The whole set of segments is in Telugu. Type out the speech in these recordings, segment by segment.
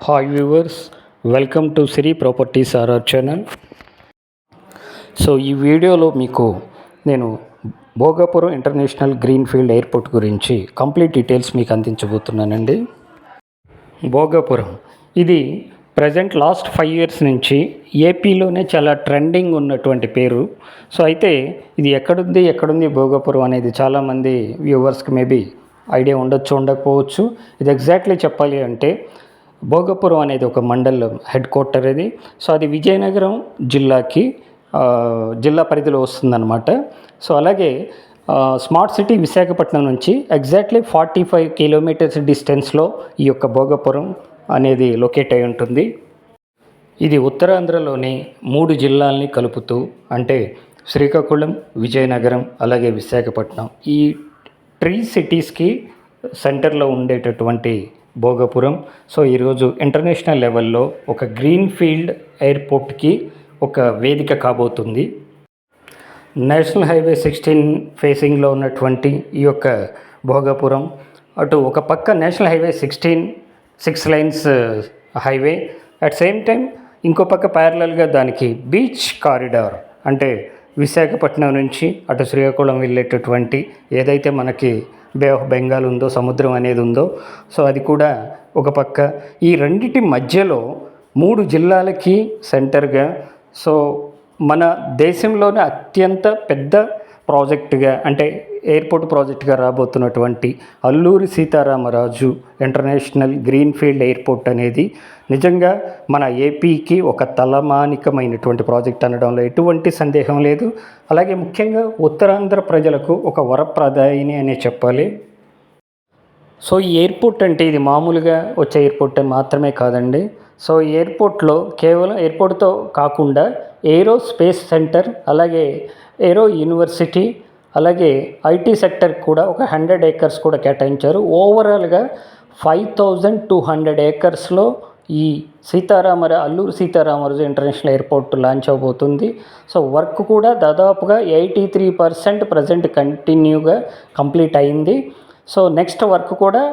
Hi viewers, welcome to Siri properties RR channel. So ఈ వీడియోలో మీకు నేను భోగాపురం ఇంటర్నేషనల్ గ్రీన్ఫీల్డ్ ఎయిర్పోర్ట్ గురించి కంప్లీట్ డీటెయిల్స్ మీకు అందించబోతున్నానండి. భోగాపురం ఇది ప్రజెంట్ లాస్ట్ 5 years నుంచి ఏపీలోనే చాలా ట్రెండింగ్ ఉన్నటువంటి పేరు. సో అయితే ఇది ఎక్కడుంది భోగాపురం అనేది చాలామంది వ్యూవర్స్కి మేబీ ఐడియా ఉండొచ్చు, ఉండకపోవచ్చు. ఇది ఎగ్జాక్ట్లీ చెప్పాలి అంటే భోగాపురం అనేది ఒక మండలం హెడ్ క్వార్టర్ ఇది. సో అది విజయనగరం జిల్లా పరిధిలో వస్తుందన్నమాట. సో అలాగే స్మార్ట్ సిటీ విశాఖపట్నం నుంచి ఎగ్జాక్ట్లీ 45 kilometers డిస్టెన్స్లో ఈ యొక్క భోగాపురం అనేది లొకేట్ అయి ఉంటుంది. ఇది ఉత్తరాంధ్రలోని 3 జిల్లాల్ని కలుపుతూ, అంటే శ్రీకాకుళం, విజయనగరం, అలాగే విశాఖపట్నం, ఈ 3 cities సెంటర్లో ఉండేటటువంటి భోగాపురం. సో ఈరోజు ఇంటర్నేషనల్ లెవెల్లో ఒక గ్రీన్ఫీల్డ్ ఎయిర్పోర్ట్కి ఒక వేదిక కాబోతుంది. నేషనల్ హైవే 16 ఫేసింగ్లో ఉన్నటువంటి ఈ యొక్క భోగాపురం, అటు ఒక పక్క national highway 16 6 lanes highway, at same time ఇంకో పక్క ప్యారలల్గా దానికి బీచ్ కారిడార్, అంటే విశాఖపట్నం నుంచి అటు శ్రీకాకుళం వెళ్ళేటటువంటి ఏదైతే మనకి బే ఆఫ్ బెంగాల్ ఉందో, సముద్రం అనేది ఉందో, సో అది కూడా ఒక పక్క. ఈ రెండిటి మధ్యలో 3 జిల్లాలకి సెంటర్గా, సో మన దేశంలోనే అత్యంత పెద్ద ప్రాజెక్టుగా, అంటే ఎయిర్పోర్ట్ ప్రాజెక్టుగా రాబోతున్నటువంటి Alluri Sitaramaraju international greenfield airport అనేది నిజంగా మన ఏపీకి ఒక తలమానికమైనటువంటి ప్రాజెక్ట్ అనడంలో ఎటువంటి సందేహం లేదు. అలాగే ముఖ్యంగా ఉత్తరాంధ్ర ప్రజలకు ఒక వరప్రదాయిని అనే చెప్పాలి. సో ఈ ఎయిర్పోర్ట్ అంటే ఇది మామూలుగా వచ్చే ఎయిర్పోర్ట్ మాత్రమే కాదండి. సో ఈ ఎయిర్పోర్ట్లో కేవలం ఎయిర్పోర్ట్తో కాకుండా ఏరో స్పేస్ సెంటర్, అలాగే ఏరో యూనివర్సిటీ, అలాగే ఐటీ సెక్టర్ కూడా ఒక 100 acres కూడా కేటాయించారు. ఓవరాల్గా 5200 acresలో ఈ Alluri Sitaramaraju international airport launch అవబోతుంది. సో వర్క్ కూడా దాదాపుగా 83% ప్రజెంట్ కంటిన్యూగా కంప్లీట్ అయింది. సో నెక్స్ట్ వర్క్ కూడా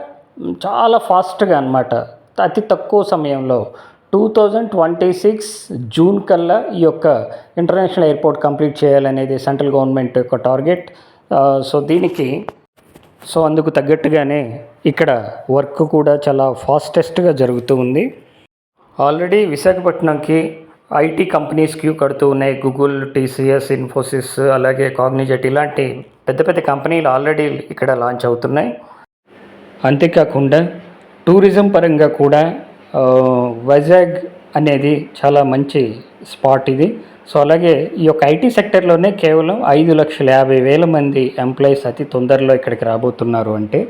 చాలా ఫాస్ట్గా అన్నమాట, అతి తక్కువ సమయంలో 2026 జూన్ కల్లా ఈ యొక్క ఇంటర్నేషనల్ ఎయిర్పోర్ట్ కంప్లీట్ చేయాలనేది సెంట్రల్ గవర్నమెంట్ యొక్క టార్గెట్. సో అందుకు తగ్గట్టుగానే ఇక్కడ వర్క్ కూడా చాలా ఫాస్టెస్ట్గా జరుగుతూ ఉంది. ఆల్రెడీ విశాఖపట్నంకి ఐటీ కంపెనీస్ క్యూ కడుతూ ఉన్నాయి. గూగుల్, టీసీఎస్, ఇన్ఫోసిస్, అలాగే కాగ్నిజెట్, ఇలాంటి పెద్ద పెద్ద కంపెనీలు ఆల్రెడీ ఇక్కడ లాంచ్ అవుతున్నాయి. అంతేకాకుండా టూరిజం పరంగా కూడా వైజాగ్ అనేది చాలా మంచి స్పాట్ ఇది. సో అలాగే ఈ యొక్క ఐటీ సెక్టర్లోనే కేవలం 5,50,000 మంది ఎంప్లాయీస్ అతి తొందరలో ఇక్కడికి రాబోతున్నారు. అంటే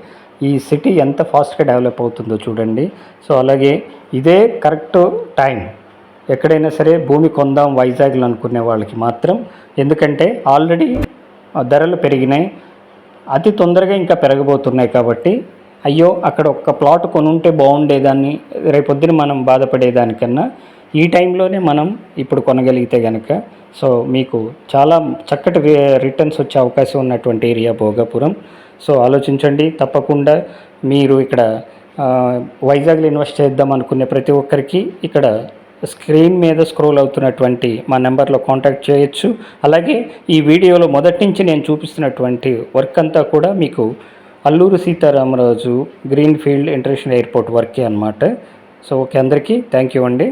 ఈ సిటీ ఎంత ఫాస్ట్గా డెవలప్ అవుతుందో చూడండి. సో అలాగే ఇదే కరెక్ట్ టైం ఎక్కడైనా సరే భూమి కొందాం వైజాగ్లో అనుకునే వాళ్ళకి మాత్రం, ఎందుకంటే ఆల్రెడీ ధరలు పెరిగినాయి, అతి తొందరగా ఇంకా పెరగబోతున్నాయి. కాబట్టి అయ్యో అక్కడ ఒక్క ప్లాట్ కొనుంటే బాగుండేదాన్ని, రేపొద్దున మనం బాధపడేదానికన్నా ఈ టైంలోనే మనం ఇప్పుడు కొనగలిగితే కనుక సో మీకు చాలా చక్కటి రిటర్న్స్ వచ్చే అవకాశం ఉన్నటువంటి ఏరియా భోగాపురం. సో ఆలోచించండి తప్పకుండా. మీరు ఇక్కడ వైజాగ్లో ఇన్వెస్ట్ చేద్దాం అనుకునే ప్రతి ఒక్కరికి ఇక్కడ స్క్రీన్ మీద స్క్రోల్ అవుతున్నటువంటి మా నెంబర్లో కాంటాక్ట్ చేయొచ్చు. అలాగే ఈ వీడియోలో మొదటి నుంచి నేను చూపిస్తున్నటువంటి వర్క్ అంతా కూడా మీకు Alluri Sitaramaraju greenfield international airport వర్కే అన్నమాట. సో ఓకే, అందరికీ థ్యాంక్ యూ అండి.